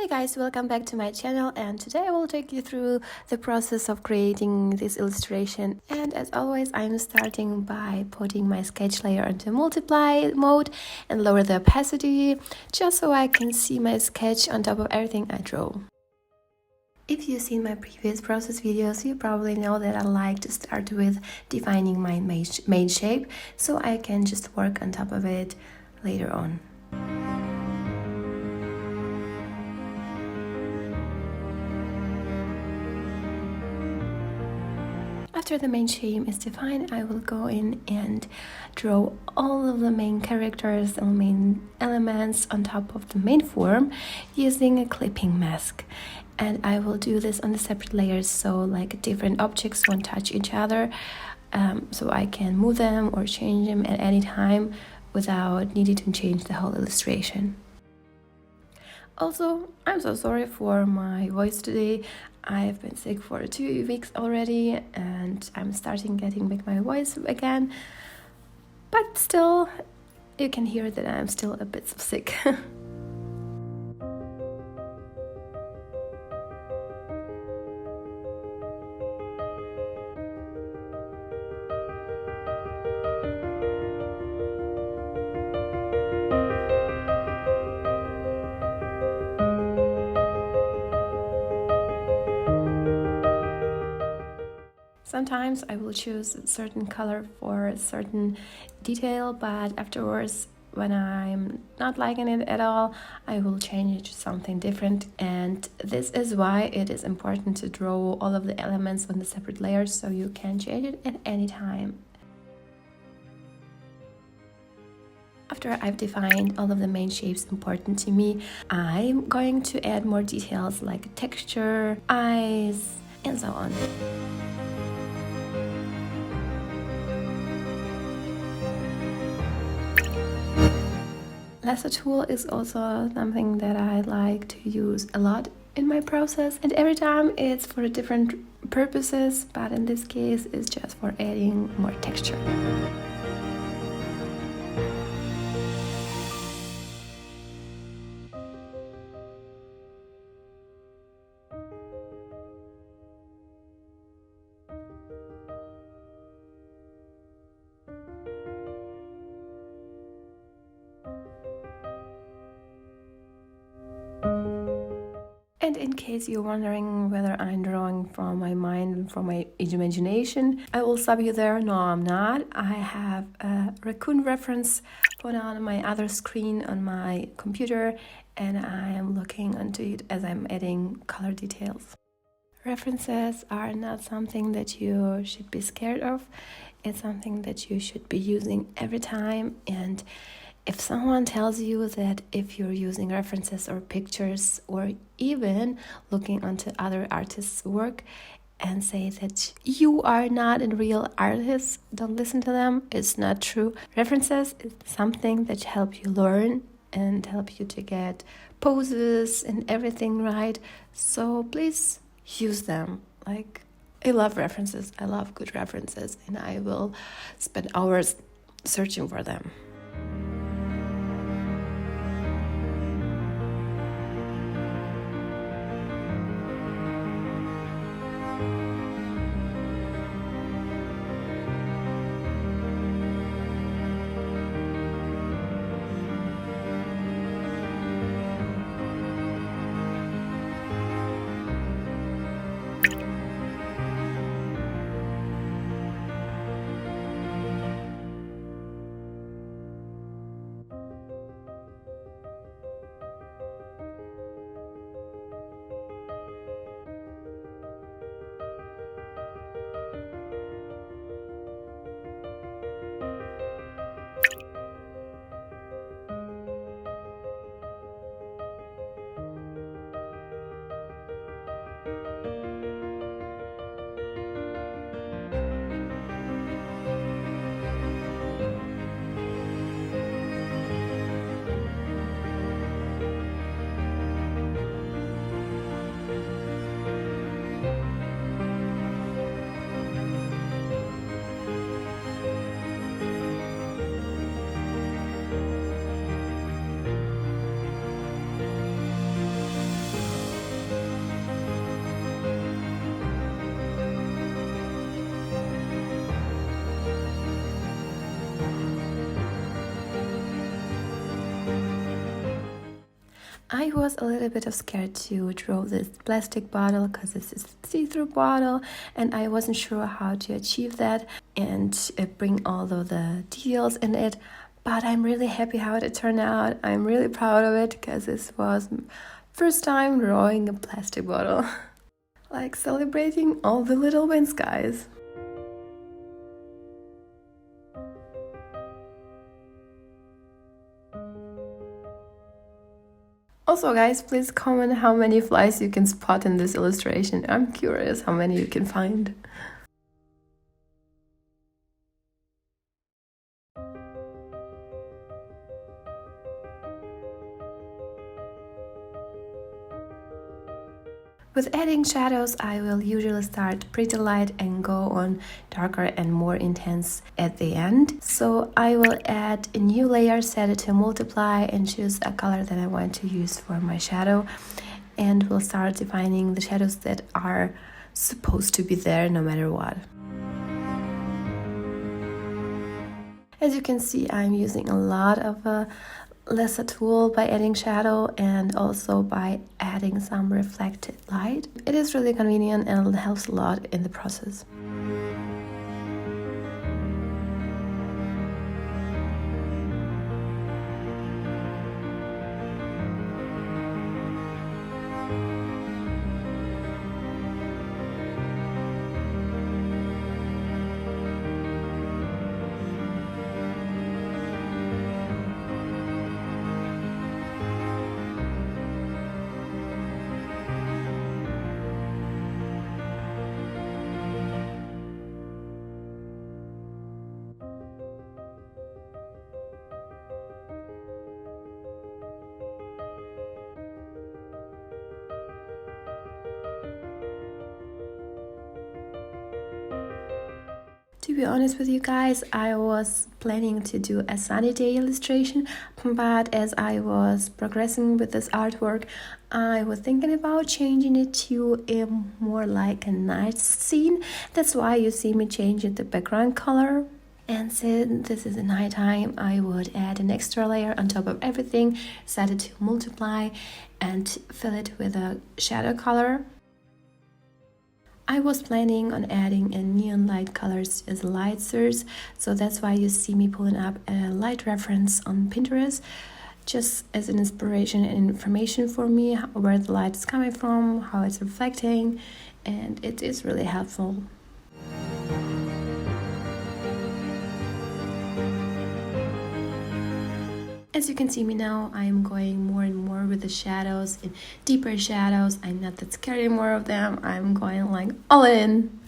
Hey guys, welcome back to my channel, and today I will take you through the process of creating this illustration. And as always, I'm starting by putting my sketch layer into multiply mode and lower the opacity just so I can see my sketch on top of everything I draw. If you've seen my previous process videos, you probably know that I like to start with defining my main shape so I can just work on top of it later on. After the main shape is defined, I will go in and draw all of the main characters and main elements on top of the main form using a clipping mask. And I will do this on the separate layers so like different objects won't touch each other, so I can move them or change them at any time without needing to change the whole illustration. Also, I'm so sorry for my voice today. I've been sick for 2 weeks already and I'm starting getting back my voice again. But still, you can hear that I'm still a bit sick. Sometimes I will choose a certain color for a certain detail, but afterwards, when I'm not liking it at all, I will change it to something different. And this is why it is important to draw all of the elements on the separate layers so you can change it at any time. After I've defined all of the main shapes important to me, I'm going to add more details like texture, eyes, and so on. Lasso tool is also something that I like to use a lot in my process, and every time it's for different purposes, but in this case it's just for adding more texture. And in case you're wondering whether I'm drawing from my mind and from my imagination, I will stop you there. No, I'm not. I have a raccoon reference put on my other screen on my computer, and I am looking into it as I'm adding color details. References are not something that you should be scared of. It's something that you should be using every time. And if someone tells you that if you're using references or pictures or even looking onto other artists' work and say that you are not a real artist, don't listen to them. It's not true. References is something that help you learn and help you to get poses and everything right. So please use them. Like, I love references. I love good references, and I will spend hours searching for them. I was a little bit of scared to draw this plastic bottle because this is a see-through bottle and I wasn't sure how to achieve that and bring all of the details in it. But I'm really happy how it turned out. I'm really proud of it because this was first time drawing a plastic bottle. Like celebrating all the little wins, guys. Also, guys, please comment how many flies you can spot in this illustration. I'm curious how many you can find. With adding shadows, I will usually start pretty light and go on darker and more intense at the end. So I will add a new layer, set it to multiply and choose a color that I want to use for my shadow. And we'll start defining the shadows that are supposed to be there no matter what. As you can see, I'm using a lot of lesser tool by adding shadow and also by adding some reflected light. It is really convenient and it helps a lot in the process. To be honest with you guys, I was planning to do a sunny day illustration, but as I was progressing with this artwork, I was thinking about changing it to a more like a night scene. That's why you see me changing the background color. And since this is a nighttime, I would add an extra layer on top of everything, set it to multiply, and fill it with a shadow color. I was planning on adding a neon light colors as a light source, so that's why you see me pulling up a light reference on Pinterest, just as an inspiration and information for me, where the light is coming from, how it's reflecting, and it is really helpful. As you can see me now, I'm going more and more with the shadows and deeper shadows. I'm not that scared anymore of them. I'm going like all in.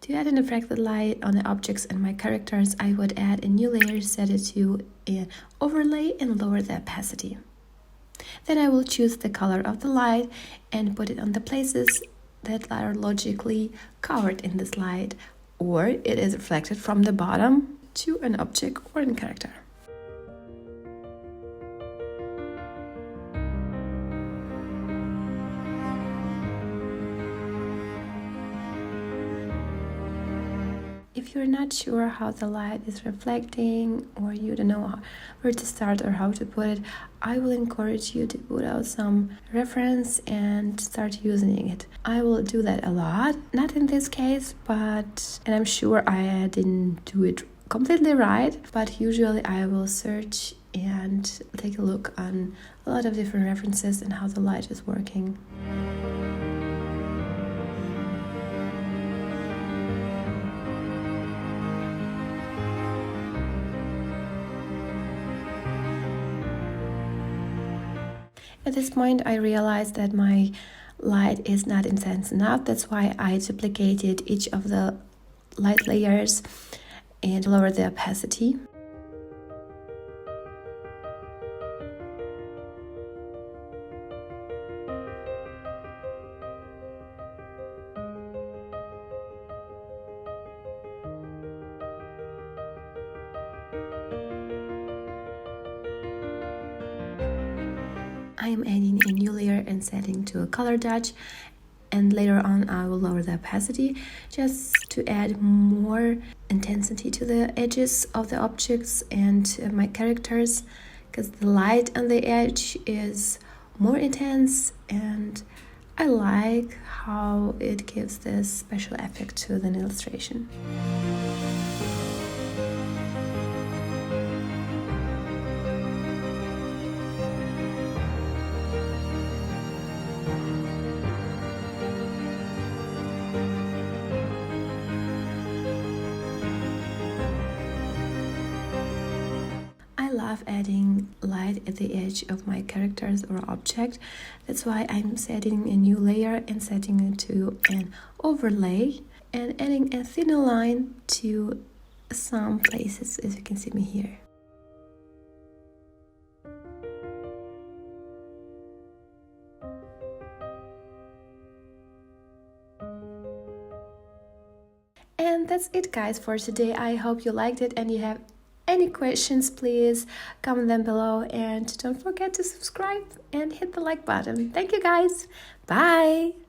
To add an reflected light on the objects and my characters, I would add a new layer, set it to an overlay and lower the opacity. Then I will choose the color of the light and put it on the places that are logically covered in this light, or it is reflected from the bottom to an object or a character. If you're not sure how the light is reflecting or you don't know where to start or how to put it, I will encourage you to put out some reference and start using it. I will do that a lot, not in this case, and I'm sure I didn't do it completely right, but usually I will search and take a look on a lot of different references and how the light is working. At this point, I realized that my light is not intense enough. That's why I duplicated each of the light layers and lowered the opacity. I am adding a new layer and setting to a color dodge, and later on I will lower the opacity just to add more intensity to the edges of the objects and my characters, because the light on the edge is more intense and I like how it gives this special effect to the illustration. I love adding light at the edge of my characters or object. That's why I'm setting a new layer and setting it to an overlay and adding a thinner line to some places, as you can see me here. And that's it, guys, for today. I hope you liked it, and you have any questions, please comment them below, and don't forget to subscribe and hit the like button. Thank you, guys. Bye.